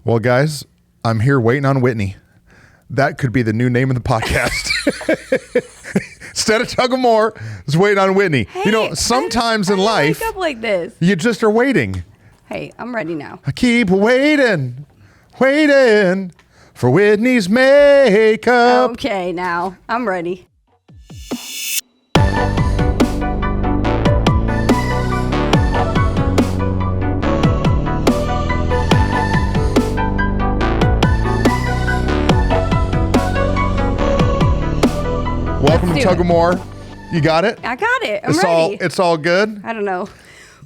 Well, guys, I'm here waiting on Whitney. That could be the new name of the podcast. Instead of Tug of More, it's waiting on Whitney. Hey, sometimes in life, wake up like this. You just are waiting. Hey, I'm ready now. I keep waiting for Whitney's makeup. Okay, now I'm ready. Welcome to Tug of More. You got it? I got it. I'm ready. It's all good? I don't know.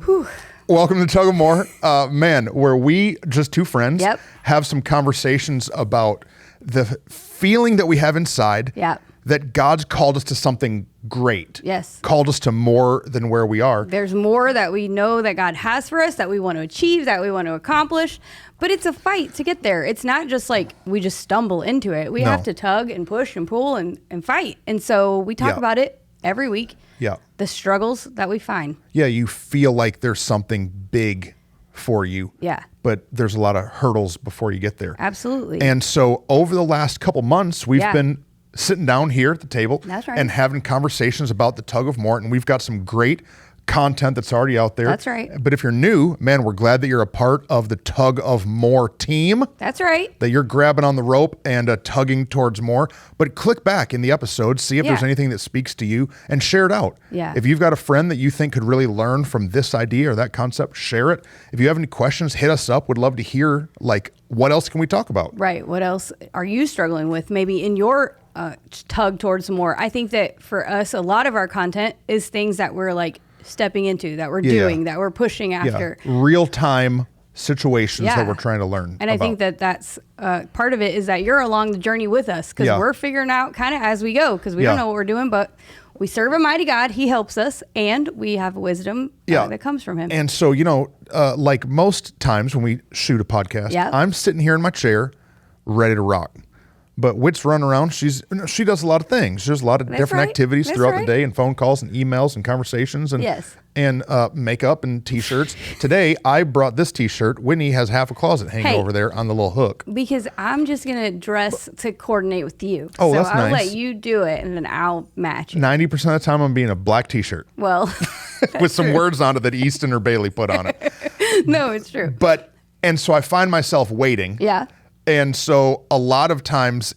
Whew. Welcome to Tug of More. Man, where we, just two friends, have some conversations about the feeling that we have inside that God's called us to something great. Yes. Called us to more than where we are. There's more that we know that God has for us, that we want to achieve, that we want to accomplish. But it's a fight to get there. It's not just like we just stumble into it. We have to tug and push and pull and fight. And so we talk about it every week. Yeah. The struggles that we find. Yeah, you feel like there's something big for you. Yeah. But there's a lot of hurdles before you get there. Absolutely. And so over the last couple months, we've been sitting down here at the table and having conversations about the Tug of More. And we've got some great content that's already out there. That's right. But if you're new, man, we're glad that you're a part of the Tug of More team. That's right. That you're grabbing on the rope and tugging towards more. But click back in the episode, see if there's anything that speaks to you, and share it out. Yeah. If you've got a friend that you think could really learn from this idea or that concept, share it. If you have any questions, hit us up. Would love to hear, like, what else can we talk about? Right. What else are you struggling with maybe in your tug towards more? I think that for us, a lot of our content is things that we're like stepping into, that we're doing, that we're pushing after. Real-time situations that we're trying to learn And I think that that's part of it is that you're along the journey with us because we're figuring out kind of as we go because we don't know what we're doing, but we serve a mighty God. He helps us, and we have wisdom that comes from him. And so, like most times when we shoot a podcast, I'm sitting here in my chair ready to rock. But Whit's running around. She does a lot of things. There's a lot of different activities throughout the day, and phone calls and emails and conversations and makeup and T-shirts. Today, I brought this T-shirt. Whitney has half a closet hanging over there on the little hook. Because I'm just going to dress to coordinate with you. Oh, so that's I'll nice. let you do it, and then I'll match it. 90% of the time, I'm being a black T-shirt. Well, with some words on it that Easton or Bailey put on it. No, it's true. And so I find myself waiting. Yeah. And so a lot of times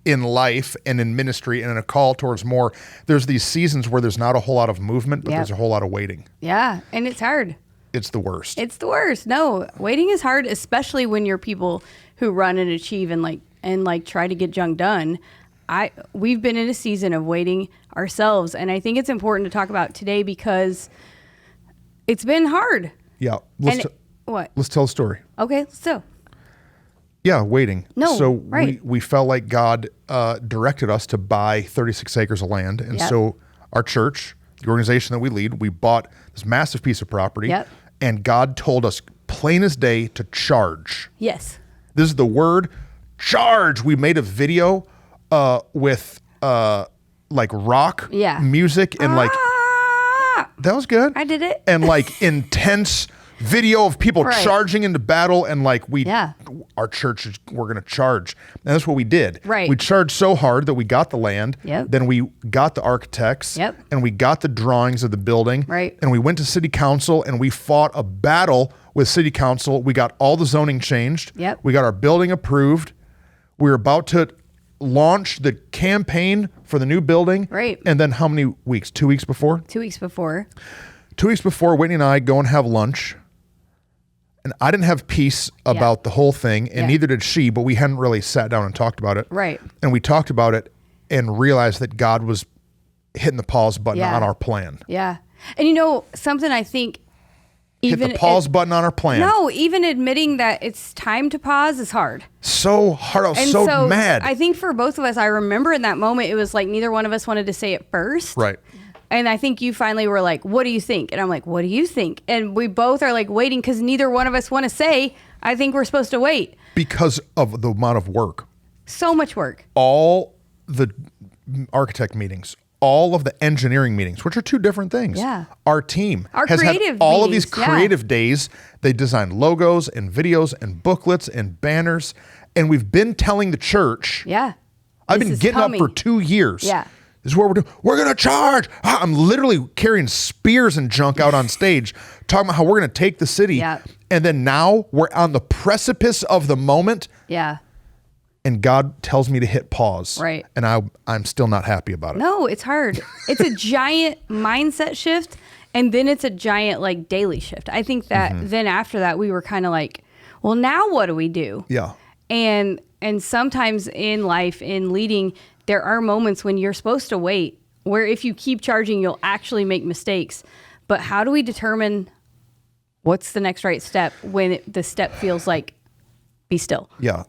in life and in ministry and in a call towards more, there's these seasons where there's not a whole lot of movement, but there's a whole lot of waiting. Yeah, and it's hard. It's the worst. It's the worst. No, waiting is hard, especially when you're people who run and achieve and try to get junk done. We've been in a season of waiting ourselves, and I think it's important to talk about today because it's been hard. Yeah. What? Let's tell a story. Okay, so. Yeah, waiting. No, so right. we felt like God directed us to buy 36 acres of land. And so our church, the organization that we lead, we bought this massive piece of property. Yep. And God told us, plain as day, to charge. Yes. This is the word, charge. We made a video with like rock music and like, that was good. I did it. And like intense video of people charging into battle, and like our church, we're going to charge. And that's what we did. Right. We charged so hard that we got the land. Yep. Then we got the architects. Yep. And we got the drawings of the building. Right. And we went to city council and we fought a battle with city council. We got all the zoning changed. Yep. We got our building approved. We were about to launch the campaign for the new building. Right. And then how many weeks? 2 weeks before? 2 weeks before. 2 weeks before, Whitney and I go and have lunch. And I didn't have peace about the whole thing, and neither did she, but we hadn't really sat down and talked about it. Right. And we talked about it and realized that God was hitting the pause button on our plan. Yeah. And something I think even... Hit the pause button on our plan. No, even admitting that it's time to pause is hard. So hard. I was so mad. I think for both of us, I remember in that moment, it was like neither one of us wanted to say it first. Right. And I think you finally were like, what do you think? And I'm like, what do you think? And we both are like waiting because neither one of us want to say, I think we're supposed to wait. Because of the amount of work. So much work. All the architect meetings, all of the engineering meetings, which are two different things. Yeah. Our team Our has had creative all of meetings, these creative days. They design logos and videos and booklets and banners. And we've been telling the church. Yeah. I've been getting up for 2 years. Yeah. This is what we're doing. We're going to charge. I'm literally carrying spears and junk out on stage, talking about how we're going to take the city. Yeah. And then now we're on the precipice of the moment. Yeah. And God tells me to hit pause. Right. And I'm still not happy about it. No, it's hard. It's a giant mindset shift. And then it's a giant like daily shift. I think that then after that, we were kind of like, well, now what do we do? Yeah. And sometimes in life, in leading, there are moments when you're supposed to wait, where if you keep charging, you'll actually make mistakes. But how do we determine what's the next right step when the step feels like be still? Yeah.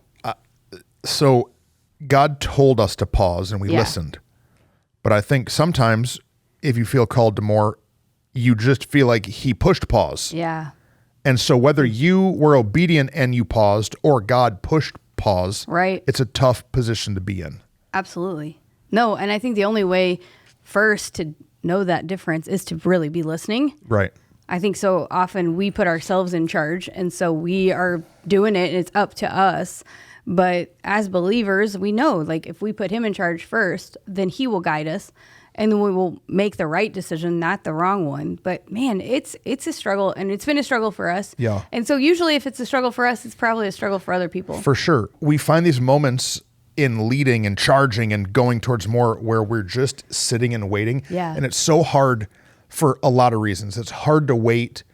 So God told us to pause and we listened. But I think sometimes if you feel called to more, you just feel like he pushed pause. Yeah. And so whether you were obedient and you paused or God pushed pause, right, it's a tough position to be in. Absolutely. No, and I think the only way first to know that difference is to really be listening. Right. I think so often we put ourselves in charge, and so we are doing it and it's up to us. But as believers, we know, like, if we put him in charge first, then he will guide us, and then we will make the right decision, not the wrong one. But man, it's a struggle, and it's been a struggle for us. Yeah. And so usually if it's a struggle for us, it's probably a struggle for other people. For sure. We find these moments in leading and charging and going towards more where we're just sitting and waiting. Yeah. And it's so hard for a lot of reasons. It's hard to wait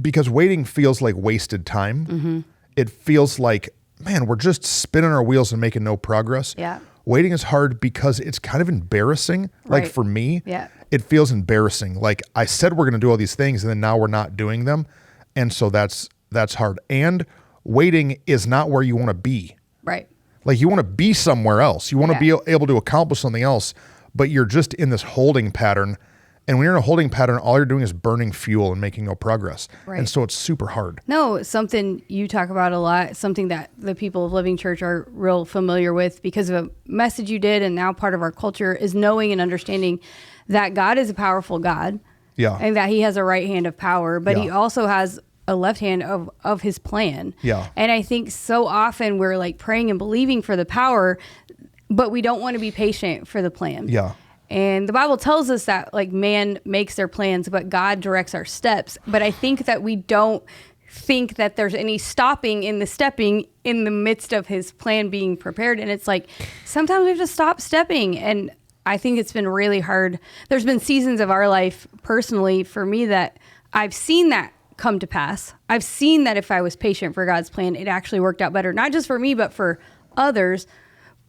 because waiting feels like wasted time. Mm-hmm. It feels like, man, we're just spinning our wheels and making no progress. Yeah. Waiting is hard because it's kind of embarrassing. Like for me, it feels embarrassing. Like I said, we're going to do all these things and then now we're not doing them. And so that's hard. And waiting is not where you want to be. Right. Like you want to be somewhere else. You want to be able to accomplish something else, but you're just in this holding pattern. And when you're in a holding pattern, all you're doing is burning fuel and making no progress. Right. And so it's super hard. No, something you talk about a lot, something that the people of Living Church are real familiar with because of a message you did and now part of our culture is knowing and understanding that God is a powerful God. Yeah. And that he has a right hand of power, but he also has a left hand of his plan. Yeah. And I think so often we're like praying and believing for the power, but we don't want to be patient for the plan. Yeah. And the Bible tells us that like man makes their plans, but God directs our steps. But I think that we don't think that there's any stopping in the stepping in the midst of his plan being prepared. And it's like, sometimes we have to stop stepping. And I think it's been really hard. There's been seasons of our life personally for me that I've seen that come to pass. I've seen that if I was patient for God's plan, it actually worked out better, not just for me, but for others.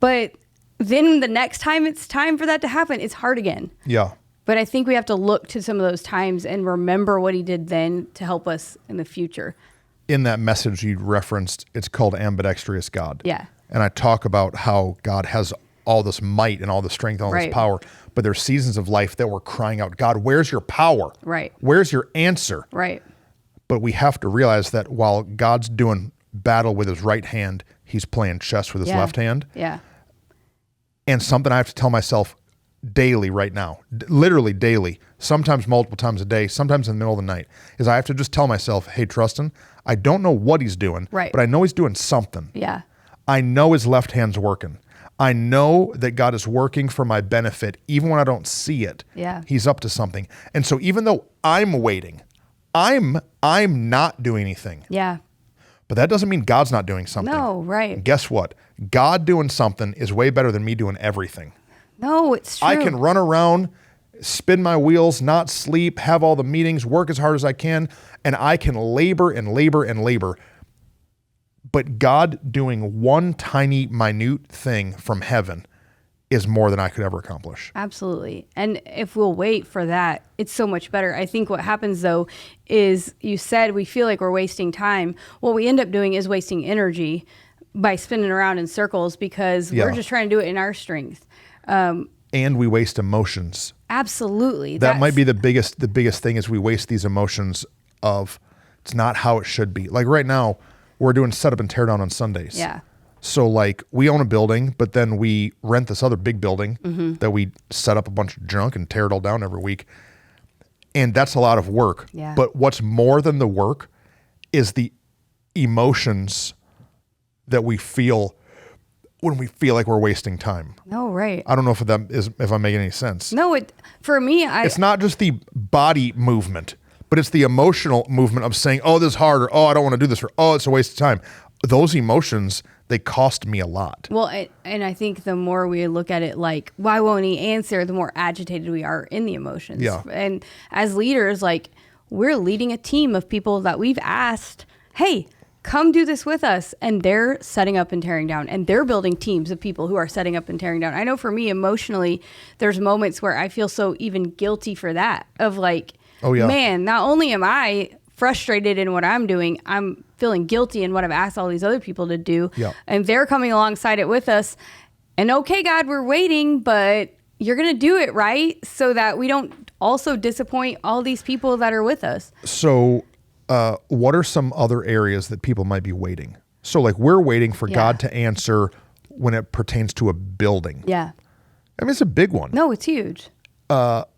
But then the next time it's time for that to happen, it's hard again. Yeah. But I think we have to look to some of those times and remember what he did then to help us in the future. In that message you referenced, it's called Ambidextrous God. Yeah. And I talk about how God has all this might and all the strength and all this power, but there's seasons of life that we're crying out, God, where's your power? Right. Where's your answer? Right. But we have to realize that while God's doing battle with his right hand, he's playing chess with his left hand. Yeah. And something I have to tell myself daily right now, literally daily, sometimes multiple times a day, sometimes in the middle of the night, is I have to just tell myself, hey, Truston, I don't know what he's doing, but I know he's doing something. Yeah. I know his left hand's working. I know that God is working for my benefit, even when I don't see it. Yeah. He's up to something. And so even though I'm waiting, I'm not doing anything. Yeah. But that doesn't mean God's not doing something. No, right. And guess what? God doing something is way better than me doing everything. No, it's true. I can run around, spin my wheels, not sleep, have all the meetings, work as hard as I can, and I can labor and labor and labor. But God doing one tiny, minute thing from heaven is more than I could ever accomplish. Absolutely. And if we'll wait for that, it's so much better. I think what happens though is you said we feel like we're wasting time. What we end up doing is wasting energy by spinning around in circles because we're just trying to do it in our strength. And we waste emotions. Absolutely. That might be the biggest thing is we waste these emotions of it's not how it should be. Like right now, we're doing setup and tear down on Sundays. Yeah. So like we own a building, but then we rent this other big building that we set up a bunch of junk and tear it all down every week. And that's a lot of work. Yeah. But what's more than the work is the emotions that we feel when we feel like we're wasting time. No, right. I don't know if I'm making any sense. No, for me, it's not just the body movement, but it's the emotional movement of saying, oh, this is hard, or oh, I don't want to do this, or oh, it's a waste of time. Those emotions, they cost me a lot. Well, and I think the more we look at it like, why won't he answer, the more agitated we are in the emotions. Yeah. And as leaders, like, we're leading a team of people that we've asked, hey, come do this with us. And they're setting up and tearing down. And they're building teams of people who are setting up and tearing down. I know for me, emotionally, there's moments where I feel so even guilty for that. Of like, oh, yeah. Man, not only am I frustrated in what I'm doing, I'm feeling guilty in what I've asked all these other people to do. Yeah. And they're coming alongside it with us. And okay, God, we're waiting, but you're going to do it right so that we don't also disappoint all these people that are with us. So what are some other areas that people might be waiting? So like we're waiting for God to answer when it pertains to a building. Yeah. I mean, it's a big one. No, it's huge.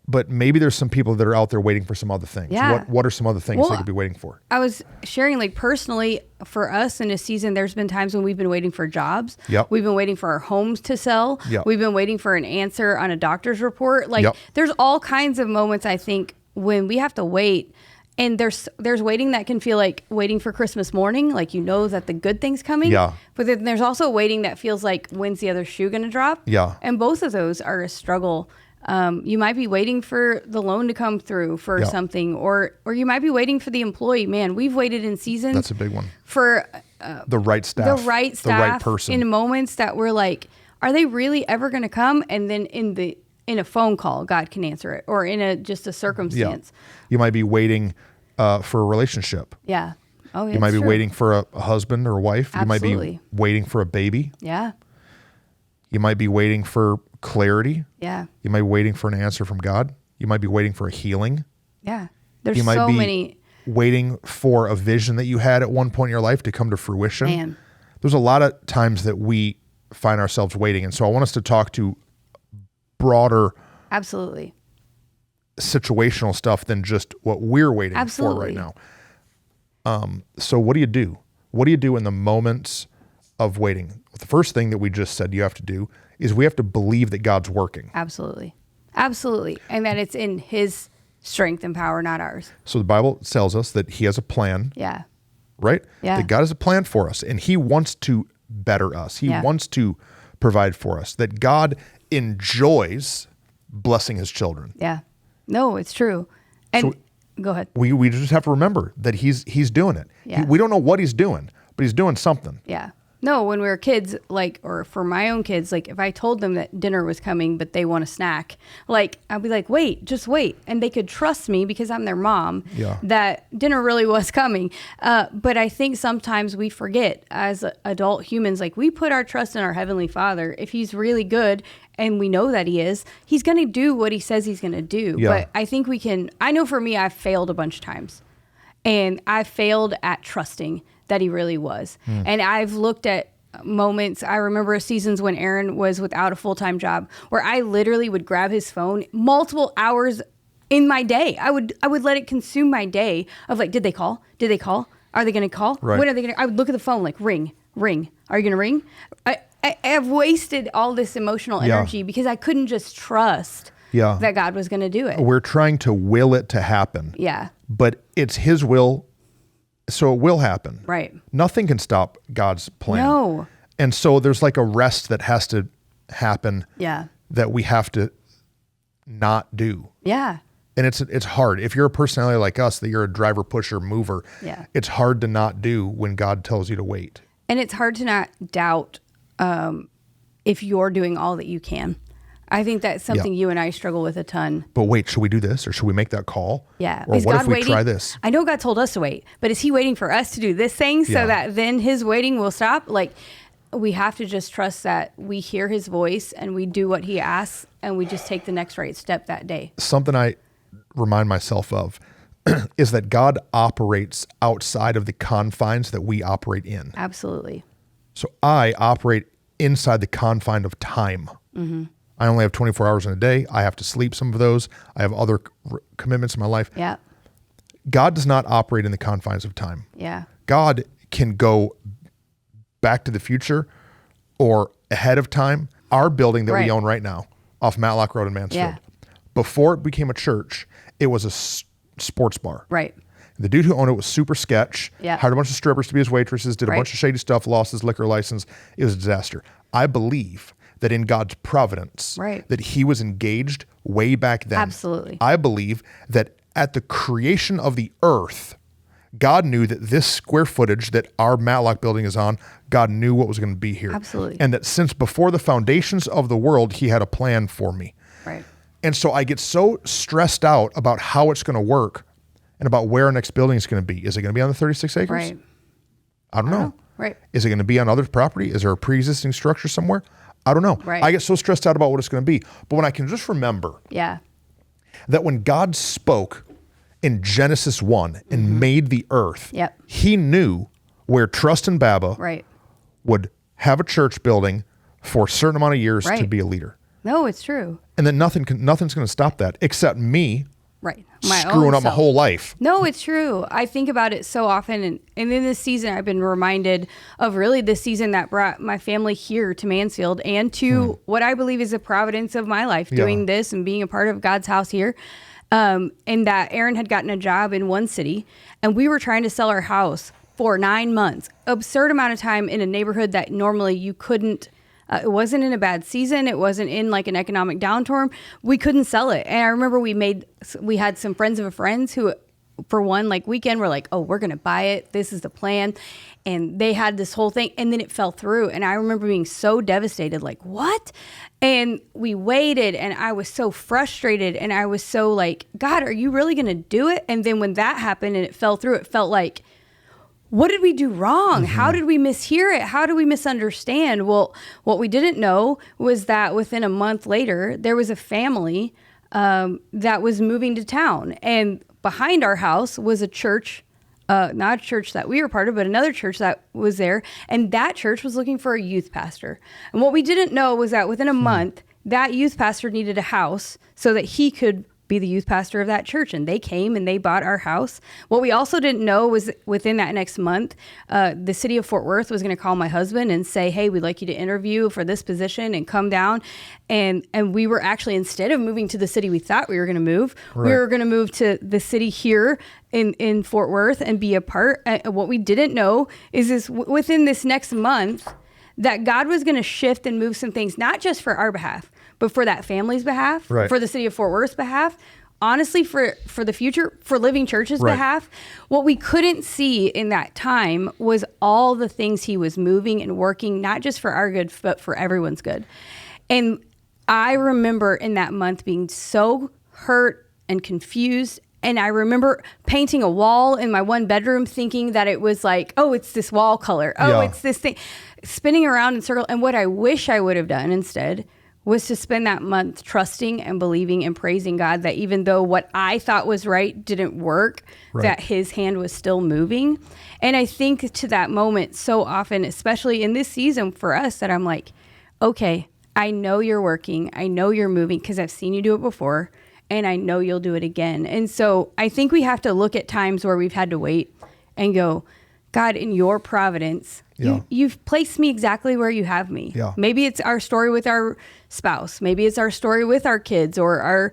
But maybe there's some people that are out there waiting for some other things. Yeah. What are some other things they could be waiting for? I was sharing, like, personally, for us in a season, there's been times when we've been waiting for jobs. Yep. We've been waiting for our homes to sell. Yep. We've been waiting for an answer on a doctor's report. Like, there's all kinds of moments, I think, when we have to wait. And there's waiting that can feel like waiting for Christmas morning, like you know that the good thing's coming. Yeah. But then there's also waiting that feels like, when's the other shoe going to drop? Yeah. And both of those are a struggle. You might be waiting for the loan to come through for something, or you might be waiting for the employee. Man, we've waited in seasons. That's a big one. For the right staff. The right person. In moments that we're like, are they really ever going to come? And then in a phone call, God can answer it, or in just a circumstance. Yeah. You might be waiting for a relationship. Yeah. Oh, yeah. You might be waiting for a husband or a wife. Absolutely. You might be waiting for a baby. Yeah. You might be waiting for clarity. Yeah. You might be waiting for an answer from God. You might be waiting for a healing. Yeah. There's you might so be many. Waiting for a vision that you had at one point in your life to come to fruition. Man. There's a lot of times that we find ourselves waiting. And so I want us to talk to broader. Absolutely. Situational stuff than just what we're waiting for right now. So what do you do? What do you do in the moments of waiting? The first thing that we just said you have to do is we have to believe that God's working. Absolutely. Absolutely. And that it's in his strength and power, not ours. So the Bible tells us that he has a plan. Yeah. Right? Yeah. That God has a plan for us and he wants to better us. He wants to provide for us. That God enjoys blessing his children. Yeah. No, it's true. And so go ahead. We just have to remember that he's doing it. Yeah. We don't know what he's doing, but he's doing something. Yeah. No, when we were kids, like, or for my own kids, like if I told them that dinner was coming, but they want a snack, like I'd be like, wait, just wait. And they could trust me because I'm their mom that dinner really was coming. But I think sometimes we forget as adult humans, like we put our trust in our Heavenly Father. If he's really good and we know that he is, he's going to do what he says he's going to do. Yeah. But I think I know for me, I've failed a bunch of times and I failed at trusting that he really was. And I've looked at moments, I remember seasons when Aaron was without a full-time job where I literally would grab his phone multiple hours in my day. I would let it consume my day of like, did they call? Did they call? Are they going to call? Right. When are they going to? I would look at the phone like, ring. Are you going to ring? I've wasted all this emotional energy because I couldn't just trust that God was going to do it. We're trying to will it to happen. Yeah. But it's his will, so it will happen. Right. Nothing can stop God's plan. No. And so there's like a rest that has to happen that we have to not do. Yeah. And it's hard. If you're a personality like us, that you're a driver, pusher, mover, it's hard to not do when God tells you to wait. And it's hard to not doubt if you're doing all that you can. I think that's something you and I struggle with a ton. But wait, should we do this or should we make that call? Yeah. Or is what God if we waiting? try this? I know God told us to wait, but is he waiting for us to do this thing so that then his waiting will stop? Like, we have to just trust that we hear his voice and we do what he asks and we just take the next right step that day. Something I remind myself of is that God operates outside of the confines that we operate in. Absolutely. So I operate inside the confine of time. Mm-hmm. I only have 24 hours in a day. I have to sleep some of those. I have other commitments in my life. Yeah. God does not operate in the confines of time. Yeah. God can go back to the future or ahead of time. Our building that we own right now off Matlock Road in Mansfield, before it became a church, it was a sports bar. Right. The dude who owned it was super sketch, Yeah. hired a bunch of strippers to be his waitresses, did a bunch of shady stuff, lost his liquor license. It was a disaster. I believe that in God's providence, that he was engaged way back then. Absolutely. I believe that at the creation of the earth, God knew that this square footage that our Matlock building is on, God knew what was going to be here. Absolutely. And that since before the foundations of the world, he had a plan for me. Right. And so I get so stressed out about how it's going to work and about where our next building is going to be. Is it going to be on the 36 acres? Right. I don't know. Right. Is it going to be on other property? Is there a pre-existing structure somewhere? I don't know. Right. I get so stressed out about what it's going to be. But when I can just remember that when God spoke in Genesis 1 and made the earth, he knew where Trust and Baba would have a church building for a certain amount of years to be a leader. No, it's true. And then nothing's going to stop that except me screwing up my whole life. No, it's true. I think about it so often. And in this season, I've been reminded of really the season that brought my family here to Mansfield and to what I believe is the providence of my life, doing this and being a part of God's house here. And that Aaron had gotten a job in one city and we were trying to sell our house for 9 months, absurd amount of time in a neighborhood that normally you couldn't. It wasn't in a bad season. It wasn't in like an economic downturn. We couldn't sell it. And I remember we had some friends of a friend's who, for one like weekend, were like, oh, we're going to buy it. This is the plan. And they had this whole thing and then it fell through. And I remember being so devastated, like, what? And we waited and I was so frustrated and I was so like, God, are you really going to do it? And then when that happened and it fell through, it felt like, what did we do wrong? How did we mishear it? How did we misunderstand? Well, what we didn't know was that within a month later, there was a family that was moving to town. And behind our house was a church, not a church that we were part of, but another church that was there. And that church was looking for a youth pastor. And what we didn't know was that within a month, that youth pastor needed a house so that he could be the youth pastor of that church. And they came and they bought our house. What we also didn't know was within that next month, the city of Fort Worth was going to call my husband and say, hey, we'd like you to interview for this position and come down. And we were actually, instead of moving to the city we thought we were going to move, we were going to move to the city here in Fort Worth and be a part. What we didn't know is within this next month that God was going to shift and move some things, not just for our behalf, but for that family's behalf, for the city of Fort Worth's behalf, honestly, for the future, for Living Church's behalf. What we couldn't see in that time was all the things he was moving and working, not just for our good, but for everyone's good. And I remember in that month being so hurt and confused. And I remember painting a wall in my one bedroom thinking that it was like, oh, it's this wall color. Oh, it's this thing, spinning around in circles. And what I wish I would have done instead was to spend that month trusting and believing and praising God that even though what I thought was right didn't work, that his hand was still moving. And I think to that moment so often, especially in this season for us, that I'm like, okay, I know you're working. I know you're moving because I've seen you do it before and I know you'll do it again. And so I think we have to look at times where we've had to wait and go, God, in your providence, you've placed me exactly where you have me. Maybe it's our story with our spouse. Maybe it's our story with our kids or our,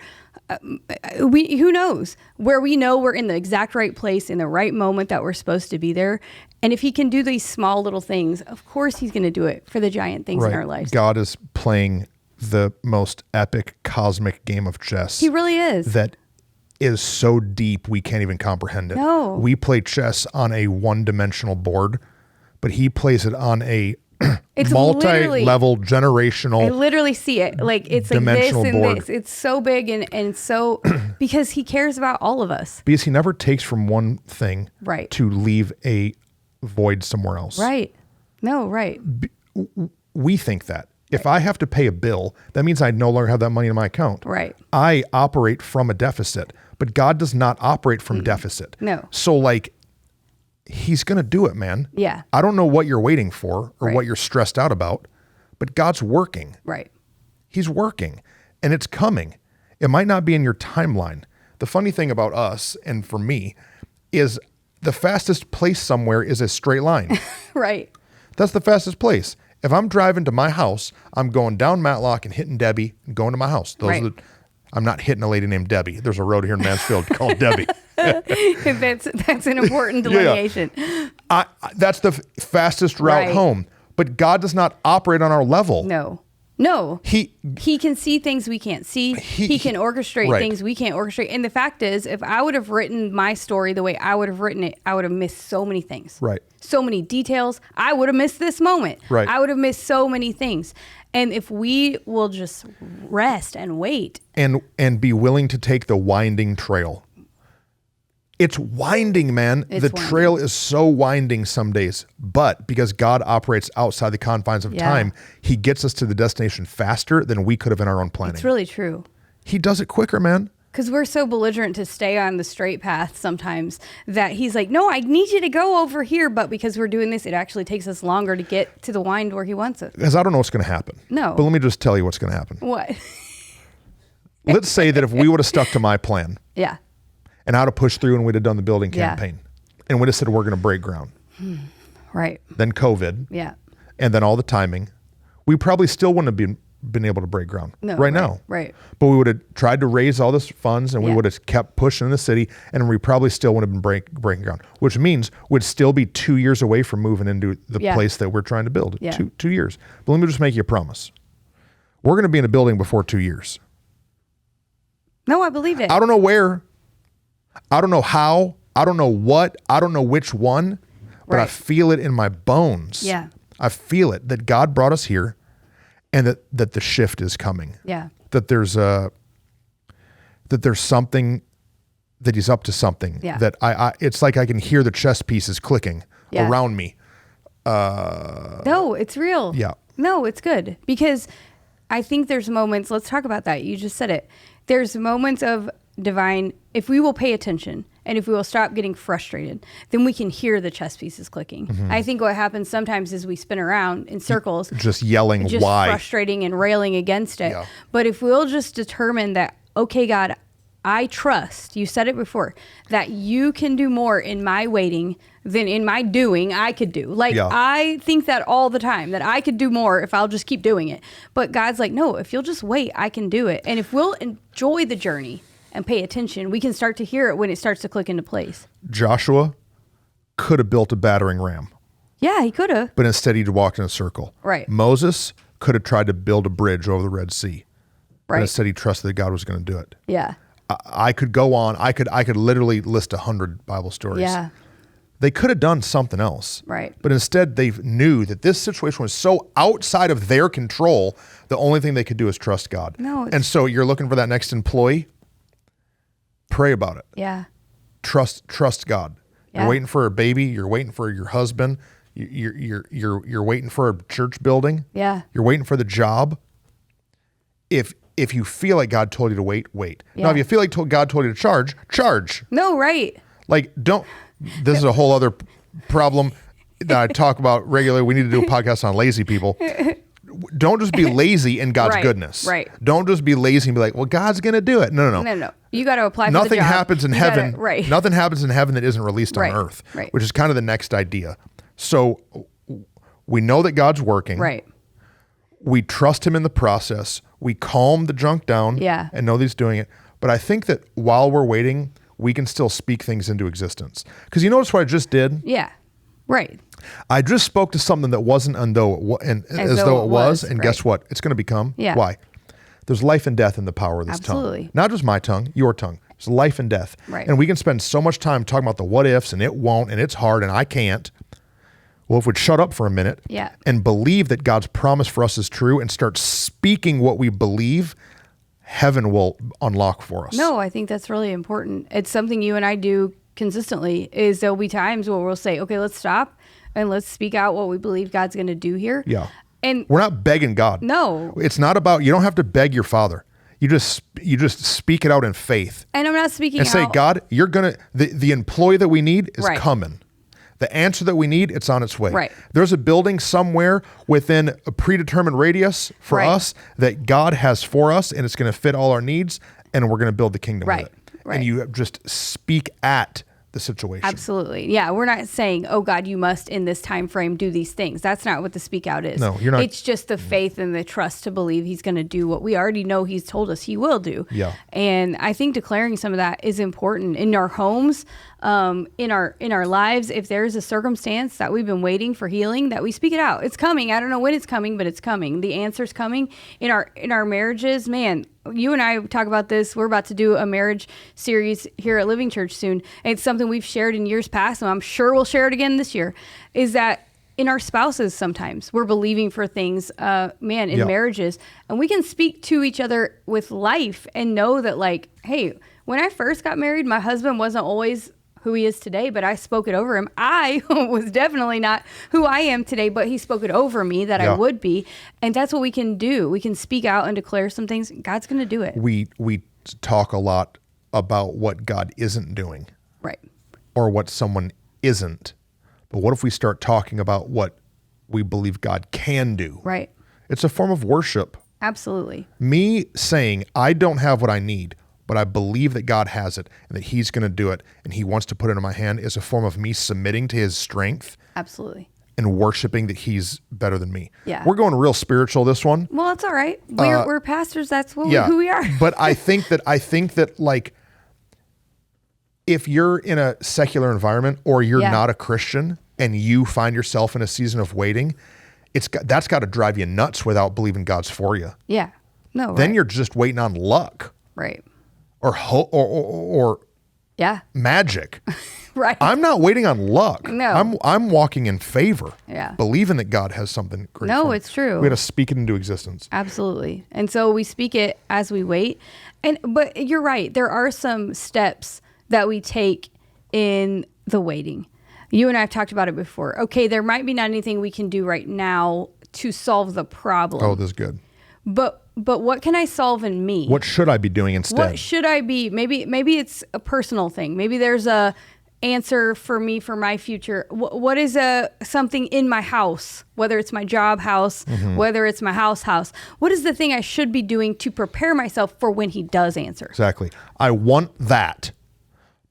who knows, where we know we're in the exact right place in the right moment that we're supposed to be there. And if he can do these small little things, of course he's going to do it for the giant things in our lives. God is playing the most epic cosmic game of chess. He really is. That is so deep we can't even comprehend it. No. We play chess on a one-dimensional board, but he plays it on a multi-level generational. I literally see it. Like it's like this and board. this. It's so big and so because he cares about all of us. Because he never takes from one thing to leave a void somewhere else. Right. No, right. We think that. If I have to pay a bill, that means I no longer have that money in my account. Right. I operate from a deficit, but God does not operate from deficit. No. So like he's going to do it, man. Yeah. I don't know what you're waiting for or what you're stressed out about, but God's working. Right. He's working and it's coming. It might not be in your timeline. The funny thing about us and for me is the fastest place somewhere is a straight line. Right. That's the fastest place. If I'm driving to my house, I'm going down Matlock and hitting Debbie and going to my house. I'm not hitting a lady named Debbie. There's a road here in Mansfield called Debbie. That's an important delineation. Yeah. That's the fastest route home. But God does not operate on our level. No. He can see things we can't see. He can orchestrate things we can't orchestrate. And the fact is, if I would have written my story the way I would have written it, I would have missed so many things. Right. So many details. I would have missed this moment. Right. I would have missed so many things. And if we will just rest and wait. And be willing to take the winding trail. It's winding, man. The trail is so winding some days. But because God operates outside the confines of time, he gets us to the destination faster than we could have in our own planning. It's really true. He does it quicker, man. Because we're so belligerent to stay on the straight path sometimes that he's like, no, I need you to go over here. But because we're doing this, it actually takes us longer to get to the wind where he wants it. Because I don't know what's going to happen. No. But let me just tell you what's going to happen. What? Let's say that if we would have stuck to my plan. Yeah. And I'd have pushed through and we'd have done the building campaign. And we'd have said, we're going to break ground. Right. Then COVID. Yeah. And then all the timing. We probably still wouldn't have been able to break ground now. Right. But we would have tried to raise all this funds and we would have kept pushing in the city and we probably still wouldn't have been breaking ground, which means we'd still be 2 years away from moving into the place that we're trying to build. Yeah. 2 years. But let me just make you a promise. We're going to be in a building before 2 years. No, I believe it. I don't know where. I don't know how. I don't know what. I don't know which one. But I feel it in my bones. Yeah. I feel it that God brought us here and that the shift is coming. Yeah. That there's something, that he's up to something. Yeah. That it's like I can hear the chess pieces clicking around me. No, it's real. Yeah. No, it's good. Because I think there's moments, let's talk about that. You just said it. There's moments of divine, if we will pay attention and if we will stop getting frustrated, then we can hear the chess pieces clicking. Mm-hmm. I think what happens sometimes is we spin around in circles. Just yelling why. Frustrating and railing against it. Yeah. But if we'll just determine that, okay, God, I trust, you said it before, that you can do more in my waiting than in my doing I could do. I think that all the time, that I could do more if I'll just keep doing it. But God's like, no, if you'll just wait, I can do it. And if we'll enjoy the journey and pay attention, we can start to hear it when it starts to click into place. Joshua could have built a battering ram. Yeah, he could have. But instead he walked in a circle. Right. Moses could have tried to build a bridge over the Red Sea. Right. But instead he trusted that God was going to do it. Yeah. I could go on. I could literally list 100 Bible stories. Yeah. They could have done something else. Right. But instead they knew that this situation was so outside of their control, the only thing they could do is trust God. No. And so you're looking for that next employee, pray about it. Yeah. Trust God. Yeah. You're waiting for a baby, you're waiting for your husband, you're waiting for a church building. Yeah. You're waiting for the job. If you feel like God told you to wait. Yeah. Now, if you feel like God told you to charge. No, right. Like, this is a whole other problem that I talk about regularly. We need to do a podcast on lazy people. Don't just be lazy in God's goodness. Right. Don't just be lazy and be like, well, God's going to do it. No. You got to apply for the job. Nothing happens in heaven. Right. Nothing happens in heaven that isn't released on earth, right. which is kind of the next idea. So we know that God's working. Right. We trust him in the process. We calm the junk down and know that he's doing it. But I think that while we're waiting, we can still speak things into existence. Because you notice what I just did? Yeah. Right. I just spoke to something that wasn't as though it was. And guess what? It's going to become. Yeah. Why? There's life and death in the power of this tongue. Not just my tongue, your tongue. There's life and death. Right. And we can spend so much time talking about the what ifs and it won't and it's hard and I can't. Well, if we'd shut up for a minute and believe that God's promise for us is true and start speaking what we believe, heaven will unlock for us. No, I think that's really important. It's something you and I do consistently. Is there'll be times where we'll say, okay, let's stop and let's speak out what we believe God's going to do here. Yeah. And we're not begging God. No. It's not about, you don't have to beg your Father. You just speak it out in faith. And I'm not speaking and say, God, you're going to, the employee that we need is coming. The answer that we need, it's on its way. Right. There's a building somewhere within a predetermined radius for us that God has for us, and it's going to fit all our needs, and we're going to build the kingdom with it. Right. And you just speak at the situation. Absolutely. Yeah. We're not saying, oh God, you must in this time frame do these things. That's not what the speak out is. No, you're not. It's just the faith and the trust to believe he's going to do what we already know he's told us he will do. Yeah. And I think declaring some of that is important in our homes, in our lives. If there's a circumstance that we've been waiting for healing, that we speak it out. It's coming. I don't know when it's coming, but it's coming. The answer's coming in our marriages. Man, you and I talk about this. We're about to do a marriage series here at Living Church soon. And it's something we've shared in years past, and I'm sure we'll share it again this year, is that in our spouses, sometimes we're believing for things, in marriages, and we can speak to each other with life and know that, like, hey, when I first got married, my husband wasn't always who he is today, but I spoke it over him. I was definitely not who I am today, but he spoke it over me that I would be. And that's what we can do. We can speak out and declare some things. God's going to do it. We talk a lot about what God isn't doing. Right. Or what someone isn't. But what if we start talking about what we believe God can do? Right. It's a form of worship. Absolutely. Me saying, I don't have what I need, but I believe that God has it and that he's going to do it and he wants to put it in my hand is a form of me submitting to his strength. Absolutely. And worshiping that he's better than me. Yeah. We're going real spiritual this one. Well, it's all right. We're pastors. That's who we are. But I think that like, if you're in a secular environment or you're not a Christian and you find yourself in a season of waiting, that's got to drive you nuts without believing God's for you. Yeah. No. Then you're just waiting on luck. Right. Or magic. Right. I'm not waiting on luck. No. I'm walking in favor. Yeah. Believing that God has something great. No, for me. it's true. We got to speak it into existence. Absolutely. And so we speak it as we wait. But you're right. There are some steps that we take in the waiting. You and I have talked about it before. Okay, there might be not anything we can do right now to solve the problem. Oh, this is good. But what can I solve in me? What should I be doing instead? What should I be? Maybe it's a personal thing. Maybe there's a answer for me for my future. What is something in my house, whether it's my job house, whether it's my house. What is the thing I should be doing to prepare myself for when he does answer? Exactly. I want that,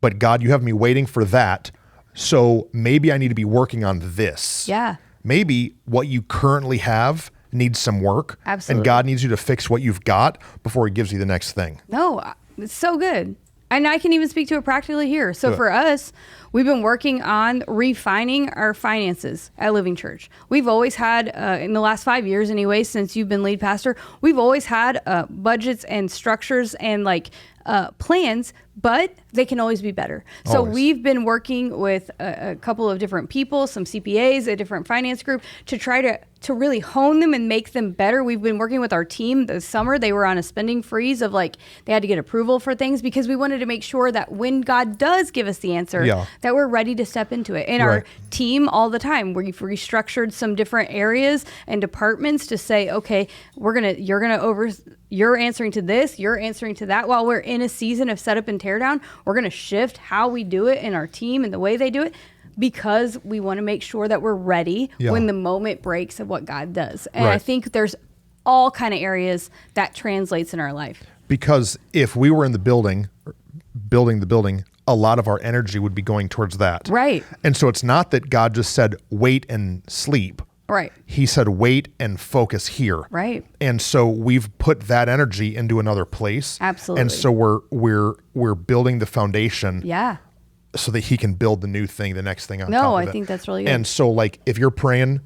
but God, you have me waiting for that. So maybe I need to be working on this. Yeah. Maybe what you currently have needs some work. Absolutely. And God needs you to fix what you've got before he gives you the next thing. No, it's so good. And I can even speak to it practically here. So for us, we've been working on refining our finances at Living Church. We've always had, in the last 5 years anyway, since you've been lead pastor, we've always had budgets and structures and plans, but they can always be better. So Always. we've been working with a couple of different people, some CPAs, a different finance group, to try to really hone them and make them better. We've been working with our team this summer. They were on a spending freeze of they had to get approval for things because we wanted to make sure that when God does give us the answer, that we're ready to step into it. And our team all the time, we've restructured some different areas and departments to say, okay, you're answering to this, you're answering to that. While we're in a season of setup and teardown, we're going to shift how we do it in our team and the way they do it, because we want to make sure that we're ready when the moment breaks of what God does. And I think there's all kind of areas that translates in our life. Because if we were in the building the building, a lot of our energy would be going towards that. Right. And so it's not that God just said, wait and sleep. Right. He said, wait and focus here. Right. And so we've put that energy into another place. Absolutely. And so we're building the foundation. Yeah. So that he can build the new thing, the next thing on top of it. I think that's really good. And so if you're praying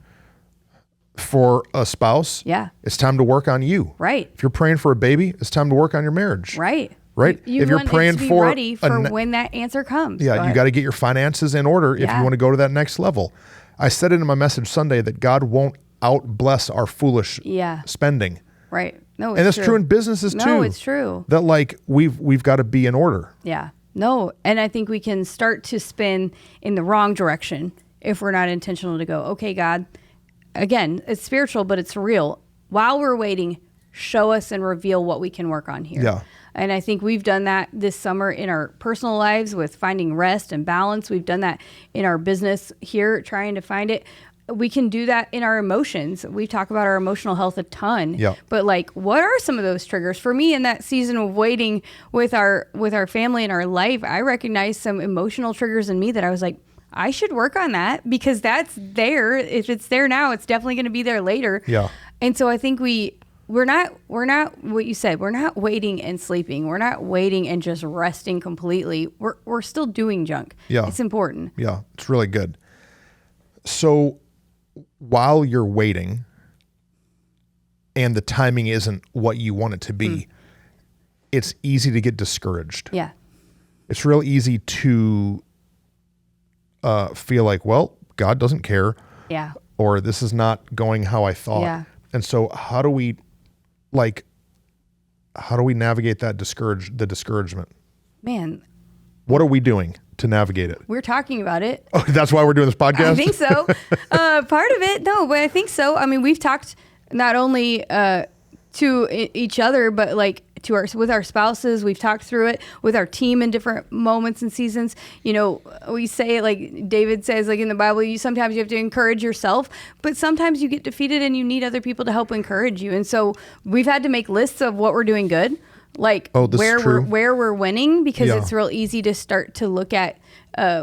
for a spouse, it's time to work on you. Right. If you're praying for a baby, it's time to work on your marriage. Right. Right. If you're praying for ready for when that answer comes. Yeah. You got to get your finances in order if you want to go to that next level. I said it in my message Sunday that God won't out-bless our foolish spending. Right. No, it's and that's true in businesses too. No, it's true. That we've got to be in order. Yeah. No. And I think we can start to spin in the wrong direction if we're not intentional to go, okay, God, again, it's spiritual, but it's real. While we're waiting, show us and reveal what we can work on here. Yeah. And I think we've done that this summer in our personal lives with finding rest and balance. We've done that in our business here, trying to find it. We can do that in our emotions. We talk about our emotional health a ton. Yeah. But like, what are some of those triggers for me in that season of waiting with our family and our life? I recognized some emotional triggers in me that I was like, I should work on that because that's there. If it's there now, it's definitely going to be there later. Yeah. And so I think we're not what you said. We're not waiting and sleeping. We're not waiting and just resting completely. We're still doing junk. Yeah. It's important. Yeah. It's really good. So while you're waiting and the timing isn't what you want it to be, it's easy to get discouraged. Yeah. It's real easy to feel like, well, God doesn't care. Yeah. Or this is not going how I thought. Yeah. And so how do we navigate that discouragement? Man, what are we doing to navigate it? we're talking about it. Oh, that's why we're doing this podcast? I think so. Part of it, no, but I think so. I mean, we've talked not only to each other, but like with our spouses. We've talked through it with our team in different moments and seasons. You know, we say, like David says, like in the Bible, sometimes you have to encourage yourself, but sometimes you get defeated and you need other people to help encourage you. And so we've had to make lists of what we're doing good, like where we're winning, because it's real easy to start to look at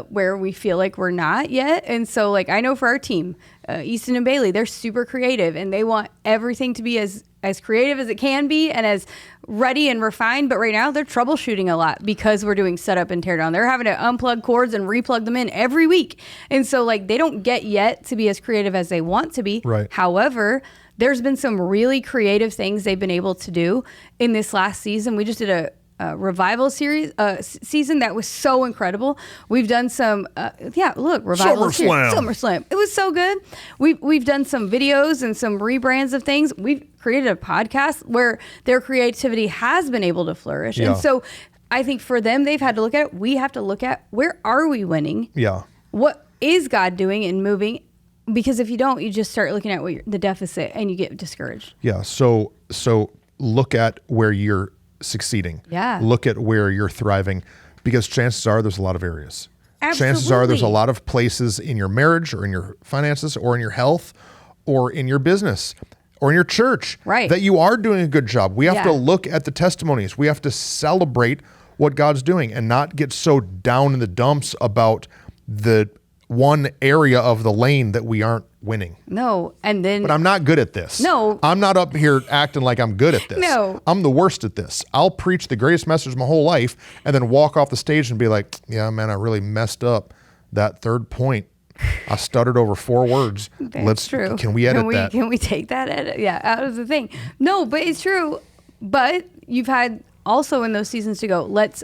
where we feel like we're not yet. And so like, I know for our team, Easton and Bailey, they're super creative and they want everything to be as creative as it can be and as ready and refined. But right now they're troubleshooting a lot because we're doing setup and tear down. They're having to unplug cords and replug them in every week. And so like, they don't get yet to be as creative as they want to be. Right. However, there's been some really creative things they've been able to do in this last season. We just did a revival series season that was so incredible. We've done some revival SummerSlam. It was so good. We've done some videos and some rebrands of things. We've created a podcast where their creativity has been able to flourish. Yeah. And so I think for them, they've had to look at it. We have to look at, where are we winning? Yeah. What is God doing and moving? Because if you don't, you just start looking at the deficit and you get discouraged. Yeah. So look at where you're succeeding. Yeah. Look at where you're thriving, because chances are there's a lot of areas. Absolutely. Chances are there's a lot of places in your marriage or in your finances or in your health or in your business or in your church that you are doing a good job. We have to look at the testimonies. We have to celebrate what God's doing and not get so down in the dumps about the one area of the lane that we aren't winning. No. And then, but I'm not good at this. No. I'm not up here acting like I'm good at this. No. I'm the worst at this. I'll preach the greatest message my whole life and then walk off the stage and be like, yeah, man, I really messed up that third point. I stuttered over 4 words. That's true. Can we edit that? Can we take that out of the thing? No, but it's true. But you've had also in those seasons to go, let's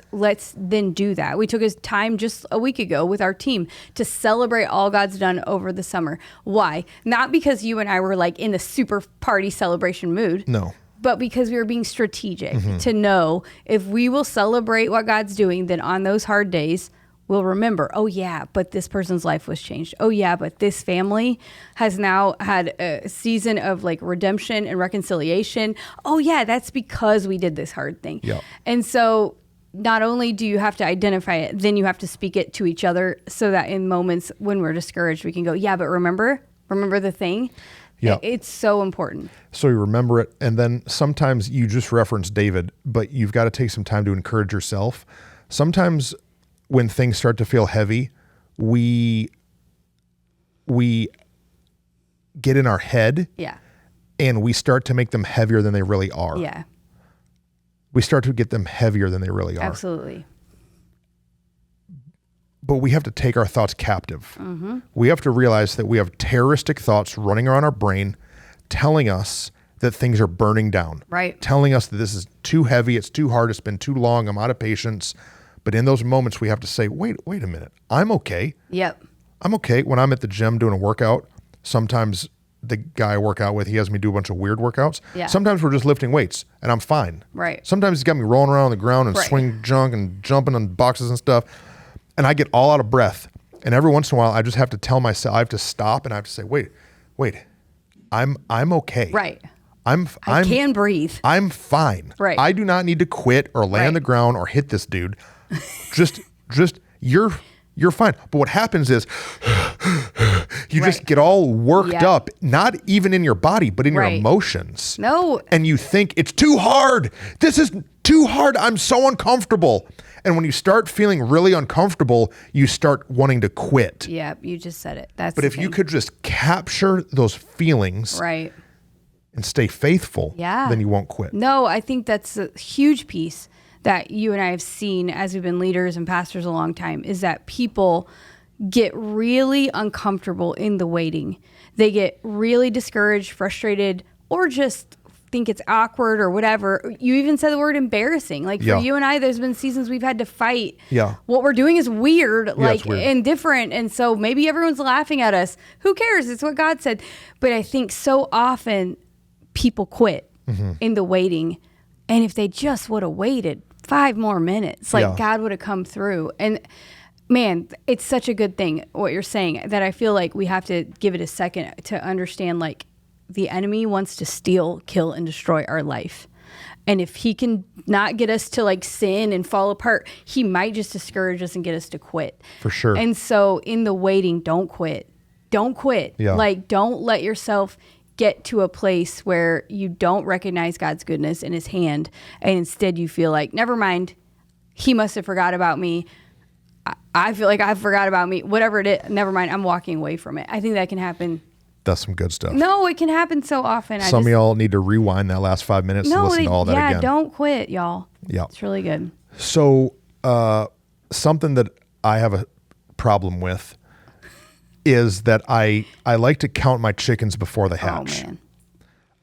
then do that. We took a time just a week ago with our team to celebrate all God's done over the summer. Why? Not because you and I were like in the super party celebration mood. No. But because we were being strategic to know if we will celebrate what God's doing, then on those hard days, we'll remember, oh yeah, but this person's life was changed. Oh yeah, but this family has now had a season of like redemption and reconciliation. Oh yeah, that's because we did this hard thing. Yep. And so not only do you have to identify it, then you have to speak it to each other so that in moments when we're discouraged, we can go, yeah, but remember the thing. Yeah. It's so important. So you remember it. And then sometimes you just reference David, but you've got to take some time to encourage yourself. Sometimes when things start to feel heavy, we get in our head and we start to make them heavier than they really are. Yeah. We start to get them heavier than they really are. Absolutely. But we have to take our thoughts captive. We have to realize that we have terroristic thoughts running around our brain telling us that things are burning down. Right. Telling us that this is too heavy, it's too hard, it's been too long, I'm out of patience. But in those moments, we have to say, wait a minute. I'm okay. Yep. I'm okay. When I'm at the gym doing a workout, sometimes the guy I work out with, he has me do a bunch of weird workouts. Yeah. Sometimes we're just lifting weights and I'm fine. Right. Sometimes he's got me rolling around on the ground and swinging junk and jumping on boxes and stuff. And I get all out of breath. And every once in a while, I just have to tell myself, I have to stop and I have to say, wait, I'm okay. Right. I can breathe. I'm fine. Right. I do not need to quit or lay on the ground or hit this dude. just you're fine. But what happens is you just get all worked up, not even in your body, but in your emotions. No. And you think it's too hard. This is too hard. I'm so uncomfortable. And when you start feeling really uncomfortable, you start wanting to quit. Yeah, you just said it. But if you could just capture those feelings right. and stay faithful, then you won't quit. No, I think that's a huge piece that you and I have seen as we've been leaders and pastors a long time, is that people get really uncomfortable in the waiting. They get really discouraged, frustrated, or just think it's awkward or whatever. You even said the word embarrassing. Like for you and I, there's been seasons we've had to fight. Yeah. What we're doing is weird, it's weird. And different. And so maybe everyone's laughing at us. Who cares? It's what God said. But I think so often people quit in the waiting. And if they just would have waited 5 more minutes, God would have come through. And man, it's such a good thing what you're saying, that I feel like we have to give it a second to understand, like, the enemy wants to steal, kill, and destroy our life. And if he can not get us to like sin and fall apart, he might just discourage us and get us to quit. For sure. And so in the waiting, don't quit. Don't quit. Yeah. Like, don't let yourself get to a place where you don't recognize God's goodness in his hand. And instead you feel like, never mind, he must have forgot about me. I feel like I forgot about me. Whatever it is, never mind, I'm walking away from it. I think that can happen. That's some good stuff. No, it can happen so often. Some of y'all need to rewind that last 5 minutes to listen to all that again. Yeah, don't quit, y'all. Yeah. It's really good. So something that I have a problem with is that I like to count my chickens before they hatch.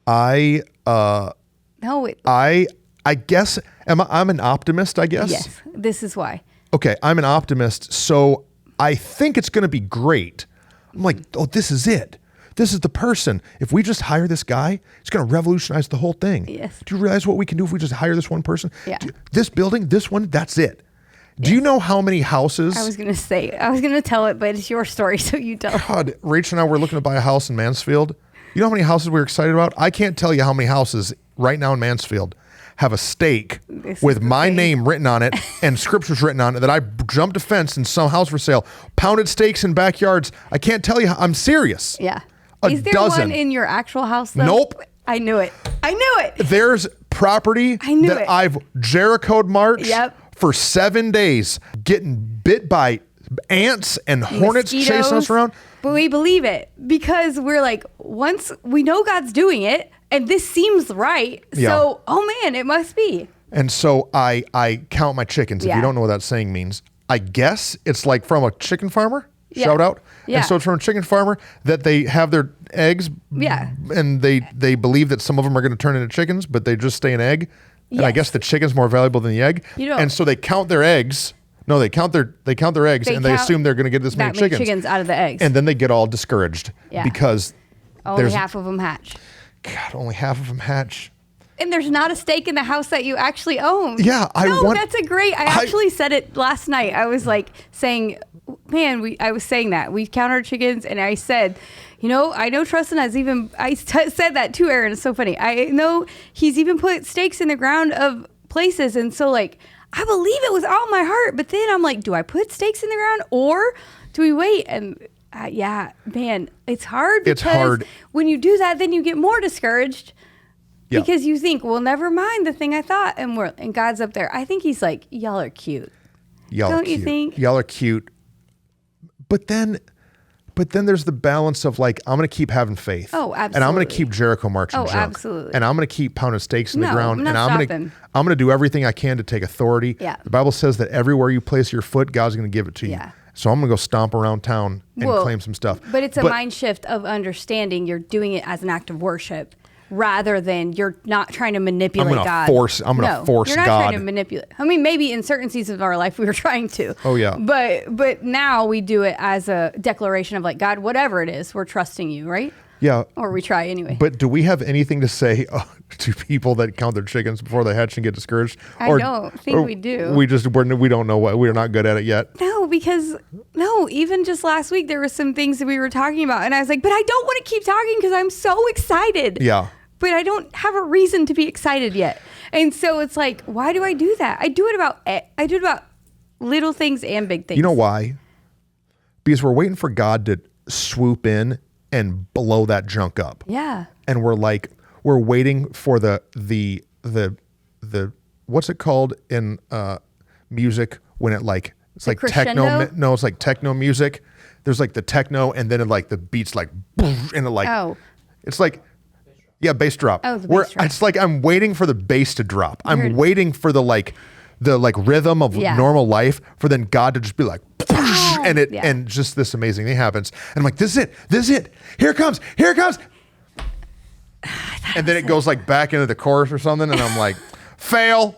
Oh, man. I guess, I'm an optimist, I guess. Yes, this is why. Okay, I'm an optimist, so I think it's going to be great. I'm like, oh, this is it. This is the person. If we just hire this guy, it's going to revolutionize the whole thing. Yes. Do you realize what we can do if we just hire this one person? Yeah. This building, this one, that's it. Do you know how many houses? I was going to tell it, but it's your story, so you tell it. God, Rachel and I were looking to buy a house in Mansfield. You know how many houses we were excited about? I can't tell you how many houses right now in Mansfield have a stake with my name written on it and scriptures written on it that I jumped a fence in some house for sale. Pounded stakes in backyards. I can't tell you. I'm serious. Yeah. Is there one in your actual house, though? Nope. I knew it. There's property I've Jericho'd marched for 7 days, getting bit by ants and hornets chasing us around. But we believe it because we're like, once we know God's doing it and this seems right. So, oh man, it must be. And so I count my chickens. If you don't know what that saying means, I guess it's like from a chicken farmer. Shout out. And so it's from a chicken farmer that they have their eggs. Yeah. And they believe that some of them are going to turn into chickens, but they just stay an egg. And I guess the chicken's more valuable than the egg. And so they count their eggs. No, they count their eggs and they assume they're going to get this many chickens out of the eggs. And then they get all discouraged because only half of them hatch. God, only half of them hatch. And there's not a stake in the house that you actually own. Yeah, that's a great. I actually said it last night. I was like saying, man, I was saying that we count our chickens, and I said, I know Truston has even. Said that too, Aaron. It's so funny. I know he's even put stakes in the ground of places, and so like I believe it with all my heart. But then I'm like, do I put stakes in the ground or do we wait? And man, it's hard. Because it's hard when you do that. Then you get more discouraged. Yeah. Because you think, well, never mind the thing I thought, and God's up there. I think he's like, y'all are cute. Don't you think? Y'all are cute. But then there's the balance of like, I'm going to keep having faith. Oh, absolutely. And I'm going to keep Jericho marching junk. Absolutely. And I'm going to keep pounding stakes in the ground. And I'm going to do everything I can to take authority. Yeah. The Bible says that everywhere you place your foot, God's going to give it to you. So I'm going to go stomp around town and claim some stuff. But it's a mind shift of understanding you're doing it as an act of worship. Rather than you're not trying to manipulate God. I'm going to force you're not God. Trying to manipulate. I mean, maybe in certain seasons of our life we were trying to. Oh yeah. But now we do it as a declaration of like, God, whatever it is, we're trusting you, right? Yeah. Or we try anyway. But do we have anything to say to people that count their chickens before they hatch and get discouraged? I don't think we do. We don't know what. We're not good at it yet. No, even just last week there were some things that we were talking about, and I was like, but I don't want to keep talking because I'm so excited. Yeah. but I don't have a reason to be excited yet. And so it's like, why do I do that? I do it about little things and big things. You know why? Because we're waiting for God to swoop in and blow that junk up. Yeah. And we're waiting for the what's it called in music when it like it's the like crescendo? techno? No, it's like techno music. There's like the techno, and then it like the beats like boom, and it like it's like bass drop. Oh, the bass drop. It's like I'm waiting for the bass to drop. I'm waiting for the rhythm of normal life for then God to just be like and it and just this amazing thing happens. And I'm like, this is it. Here it comes. And then it goes like back into the chorus or something, and I'm like, fail,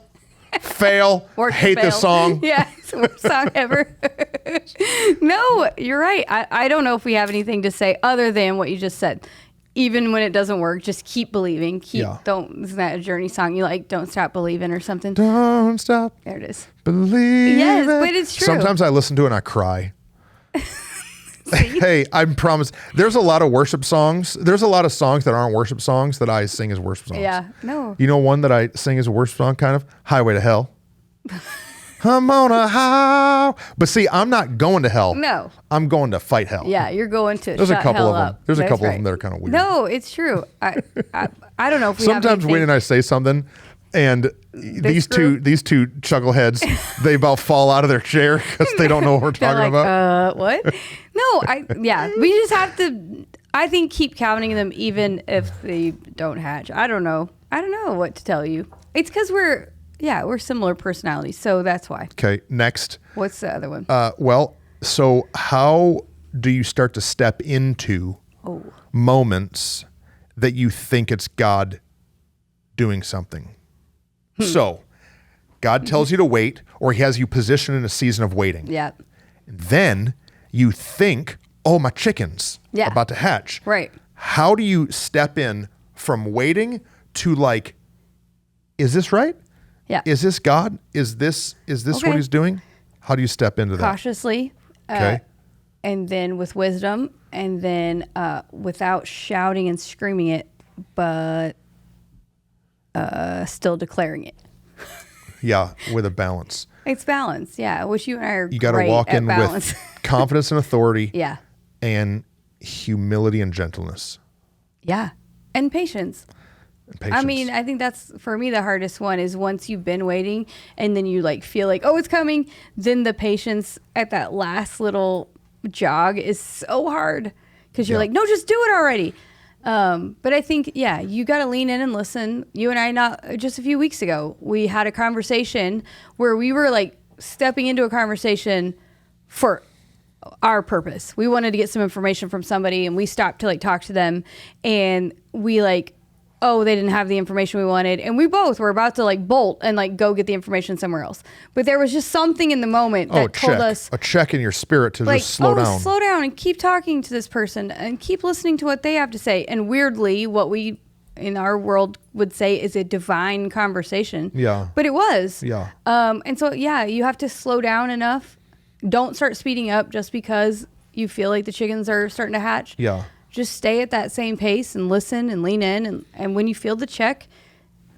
hate this song. Yeah, it's the worst song ever. No, you're right. I don't know if we have anything to say other than what you just said. Even when it doesn't work, just keep believing. Isn't that a Journey song you like? Don't stop believing or something? Don't stop. There it is. Believe. Yes, but it's true. Sometimes I listen to it and I cry. Hey, I promise. There's a lot of worship songs. There's a lot of songs that aren't worship songs that I sing as worship songs. Yeah, no. You know one that I sing as a worship song, kind of? Highway to Hell. I'm on a high. But see, I'm not going to hell. No. I'm going to fight hell. Yeah, you're going to There's shut a couple hell of them. up. There's a That's couple right. of them that are kind of weird. No, it's true. I don't know if we Sometimes have anything. Wayne and I say something, and these two chuckleheads, they about fall out of their chair because they don't know what we're talking about. What? No, we just have to, I think, keep counting them even if they don't hatch. I don't know what to tell you. It's because we're similar personalities, so that's why. Okay, next. What's the other one? So how do you start to step into moments that you think it's God doing something? So God tells you to wait, or he has you positioned in a season of waiting. Yeah. Then you think, oh, my chicken's about to hatch. Right. How do you step in from waiting to like, is this right? Yeah. Is this God? Is this what he's doing? How do you step into that? Cautiously. Okay. And then with wisdom, and then without shouting and screaming it, but still declaring it. Yeah, with a balance. It's balance, yeah. Which you and I are You got to walk in balance. with confidence and authority. Yeah. And humility and gentleness. Yeah. And patience. I mean, I think that's, for me, the hardest one is once you've been waiting and then you like feel like, oh, it's coming. Then the patience at that last little jog is so hard because you're like, no, just do it already. But I think, you got to lean in and listen. You and I, not just a few weeks ago, we had a conversation where we were like stepping into a conversation for our purpose. We wanted to get some information from somebody, and we stopped to like talk to them, and we like, oh, they didn't have the information we wanted. And we both were about to like bolt and like go get the information somewhere else. But there was just something in the moment that told us a check in your spirit to like, just slow down. Slow down and keep talking to this person and keep listening to what they have to say. And weirdly, what we in our world would say is a divine conversation. Yeah. But it was. Yeah. And so, you have to slow down enough. Don't start speeding up just because you feel like the chickens are starting to hatch. Yeah. Just stay at that same pace and listen and lean in. And when you feel the check,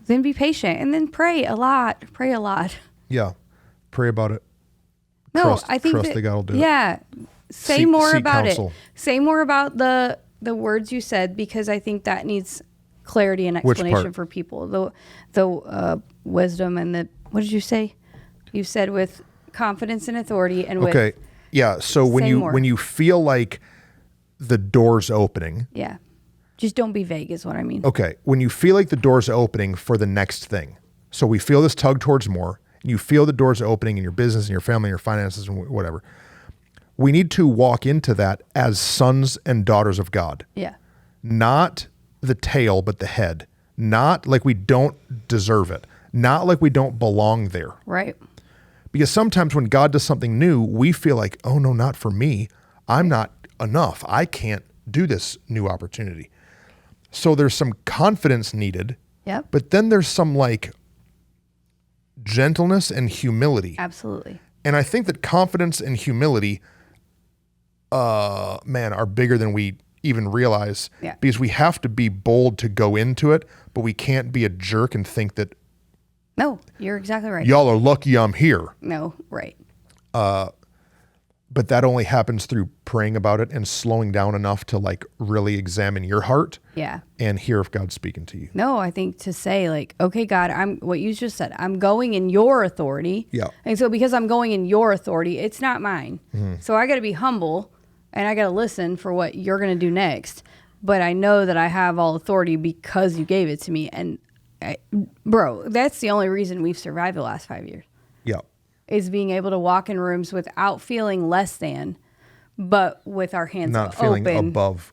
then be patient and then pray a lot. Pray a lot. Yeah. Pray about it. No, I think trust that God will do it. Yeah. Say more about counsel. it. Say more about the words you said, because I think that needs clarity and explanation for people. The wisdom and the, what did you say? You said with confidence and authority and with. Yeah. So when you feel like the door's opening. Yeah. Just don't be vague is what I mean. Okay. When you feel like the door's opening for the next thing. So we feel this tug towards more, and you feel the door's opening in your business and your family, and your finances and whatever. We need to walk into that as sons and daughters of God. Yeah. Not the tail, but the head. Not like we don't deserve it. Not like we don't belong there. Right. Because sometimes when God does something new, we feel like, oh no, not for me. I'm not enough. I can't do this new opportunity. So there's some confidence needed. Yep. But then there's some like gentleness and humility. Absolutely. And I think that confidence and humility, are bigger than we even realize, Yeah. because we have to be bold to go into it, but we can't be a jerk and think that, No, you're exactly right. y'all are lucky I'm here. No, right. But that only happens through praying about it and slowing down enough to like really examine your heart. Yeah. And hear if God's speaking to you. No, I think to say like, okay, God, what you just said, I'm going in your authority. Yeah. And so because I'm going in your authority, it's not mine. Mm-hmm. So I got to be humble and I got to listen for what you're going to do next. But I know that I have all authority because you gave it to me. And bro, that's the only reason we've survived the last 5 years. Yeah. Is being able to walk in rooms without feeling less than, but with our hands not feeling open. above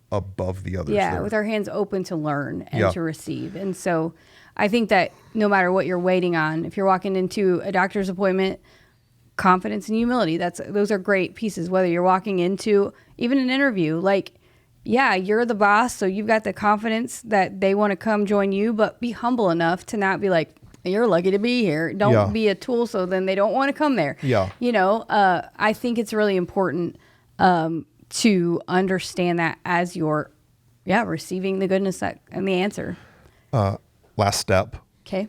the others. Yeah, there. with our hands open to learn and Yeah. to receive. And so I think that no matter what you're waiting on, if you're walking into a doctor's appointment, confidence and humility, those are great pieces. Whether you're walking into even an interview, like, yeah, you're the boss, so you've got the confidence that they want to come join you, but be humble enough to not be like, you're lucky to be here. Don't be a tool, so then they don't want to come there. Yeah. You know, I think it's really important to understand that as you're, receiving the goodness and the answer. Last step. Okay.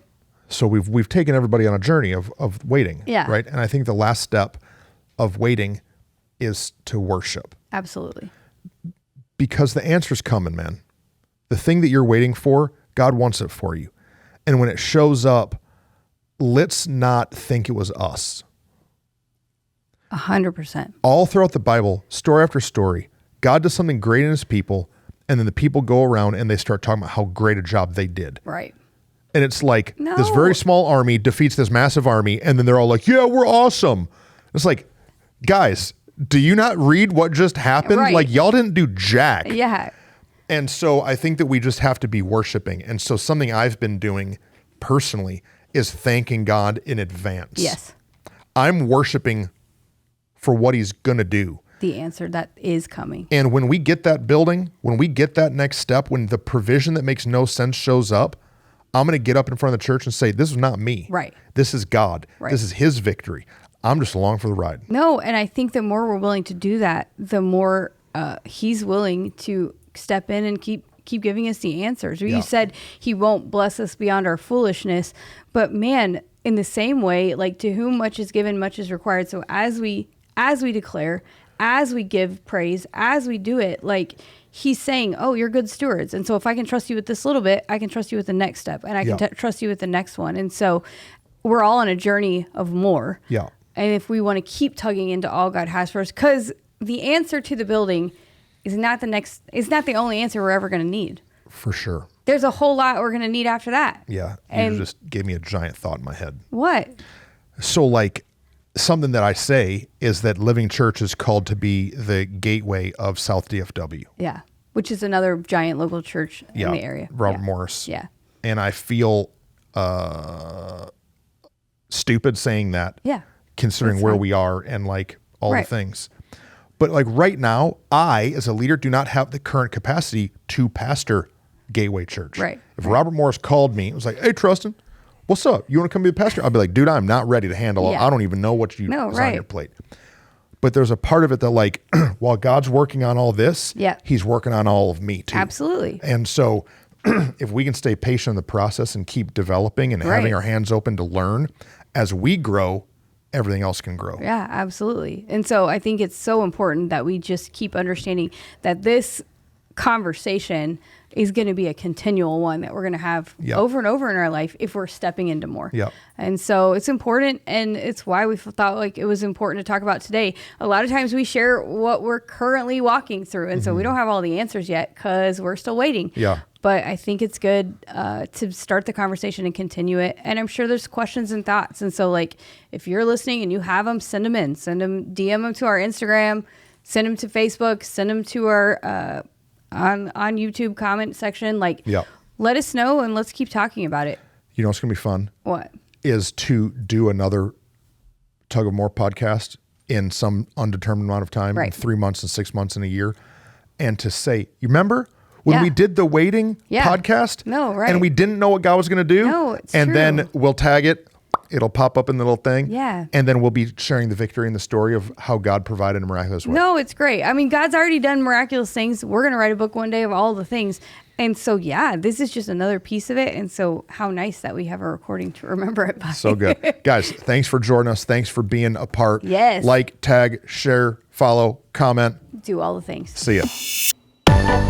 So we've taken everybody on a journey of waiting. Yeah. Right. And I think the last step of waiting is to worship. Absolutely. Because the answer's coming, man. The thing that you're waiting for, God wants it for you. And when it shows up, let's not think it was us. 100%. All throughout the Bible, story after story, God does something great in his people, and then the people go around and they start talking about how great a job they did. Right. And it's like No. this very small army defeats this massive army, and then they're all like, yeah, we're awesome. It's like, guys, do you not read what just happened? Right. Like, y'all didn't do jack. Yeah. And so I think that we just have to be worshiping. And so something I've been doing personally is thanking God in advance. Yes. I'm worshiping for what he's going to do. The answer that is coming. And when we get that building, when we get that next step, when the provision that makes no sense shows up, I'm going to get up in front of the church and say, this is not me. Right. This is God. Right. This is his victory. I'm just along for the ride. No, and I think the more we're willing to do that, the more he's willing to step in and keep giving us the answers. You said he won't bless us beyond our foolishness, but man, in the same way, like to whom much is given, much is required. So as we declare, as we give praise, as we do it, like he's saying, oh, you're good stewards. And so if I can trust you with this little bit, I can trust you with the next step, and I can trust you with the next one. And so we're all on a journey of more. Yeah. And if we want to keep tugging into all God has for us, because the answer to the building is not the only answer we're ever going to need. For sure. There's a whole lot we're going to need after that. Yeah. And You just gave me a giant thought in my head. What? So like something that I say is that Living Church is called to be the gateway of South DFW. Yeah. Which is another giant local church in the area. Robert Morris. Yeah. And I feel stupid saying that. Yeah. Considering That's where fine. we are and like all Right. the things. But like right now, I, as a leader, do not have the current capacity to pastor Gateway Church. Right. If Robert Morris called me, it was like, hey, Truston, what's up? You want to come be the pastor? I'd be like, dude, I'm not ready to handle it. Yeah. I don't even know what you is on right. your plate. But there's a part of it that like, while God's working on all this, he's working on all of me too. Absolutely. And so if we can stay patient in the process and keep developing and having our hands open to learn, as we grow, everything else can grow. Yeah, absolutely. And so I think it's so important that we just keep understanding that this conversation is going to be a continual one that we're going to have over and over in our life if we're stepping into more. Yep. And so it's important, and it's why we thought like it was important to talk about today. A lot of times we share what we're currently walking through, and so we don't have all the answers yet because we're still waiting. Yeah. But I think it's good to start the conversation and continue it. And I'm sure there's questions and thoughts. And so, like, if you're listening and you have them, send them in. Send them, DM them to our Instagram. Send them to Facebook. Send them to our on YouTube comment section. Like, let us know and let's keep talking about it. You know what's going to be fun? What? Is to do another Tug of More podcast in some undetermined amount of time, in 3 months and 6 months and a year. And to say, you remember when we did the waiting podcast? No, right. And we didn't know what God was going to do? No, it's and true. then we'll tag it. it'll pop up in the little thing. Yeah. And then we'll be sharing the victory and the story of how God provided in a miraculous way. No, it's great. I mean, God's already done miraculous things. We're going to write a book one day of all the things. And so, yeah, this is just another piece of it. And so how nice that we have a recording to remember it by. So good. Guys, thanks for joining us. Thanks for being a part. Yes. Like, tag, share, follow, comment. Do all the things. See ya.